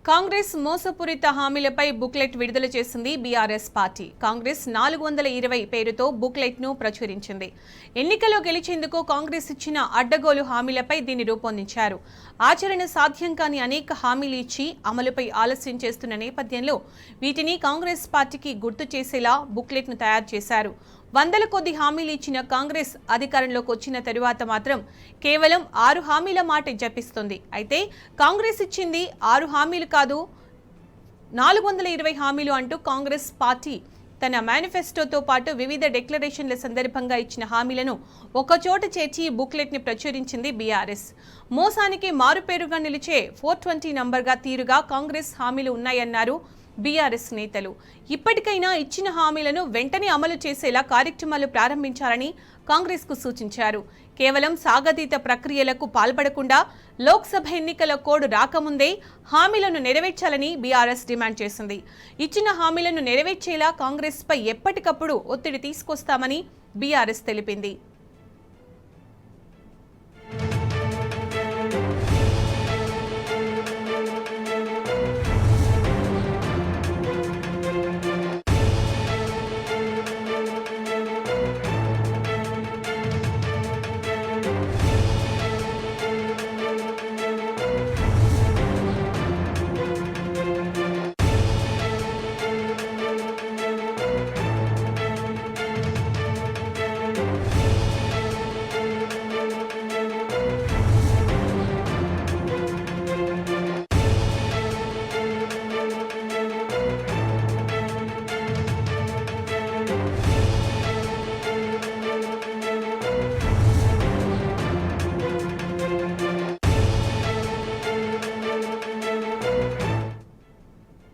కాంగ్రెస్ మోసపూరిత హామీలపై బుక్లెట్ విడుదల చేసింది బీఆర్ఎస్ పార్టీ. కాంగ్రెస్ 420 పేరుతో బుక్లెట్ ను ప్రచురించింది. ఎన్నికల్లో గెలిచేందుకు కాంగ్రెస్ ఇచ్చిన అడ్డగోలు హామీలపై దీన్ని రూపొందించారు. ఆచరణ సాధ్యం కాని అనేక హామీలు ఇచ్చి అమలుపై ఆలస్యం చేస్తున్న నేపథ్యంలో వీటిని కాంగ్రెస్ పార్టీకి గుర్తు చేసేలా బుక్లెట్ ను తయారు చేశారు. వందల కొద్ది హామీలు ఇచ్చిన కాంగ్రెస్ అధికారంలోకి వచ్చిన తరువాత మాత్రం కేవలం 6 హామీల మాట జపిస్తుంది. అయితే కాంగ్రెస్ ఇచ్చింది 6 హామీలు కాదు, 420 హామీలు అంటూ కాంగ్రెస్ పార్టీ తన మేనిఫెస్టోతో పాటు వివిధ డిక్లరేషన్ల సందర్భంగా ఇచ్చిన హామీలను ఒకచోట చేర్చి బుక్లెట్ ని ప్రచురించింది బీఆర్ఎస్. మోసానికి మారుపేరుగా నిలిచే 420 నంబర్గా తీరుగా కాంగ్రెస్ హామీలు ఉన్నాయన్నారు బీఆర్ఎస్ నేతలు. ఇప్పటికైనా ఇచ్చిన హామీలను వెంటనే అమలు చేసేలా కార్యక్రమాలు ప్రారంభించాలని కాంగ్రెస్ కు సూచించారు. కేవలం సాగతీత ప్రక్రియలకు పాల్పడకుండా లోక్సభ ఎన్నికల కోడ్ రాకముందే హామీలను నెరవేర్చాలని బీఆర్ఎస్ డిమాండ్ చేసింది. ఇచ్చిన హామీలను నెరవేర్చేలా కాంగ్రెస్ పై ఎప్పటికప్పుడు ఒత్తిడి తీసుకొస్తామని బీఆర్ఎస్ తెలిపింది.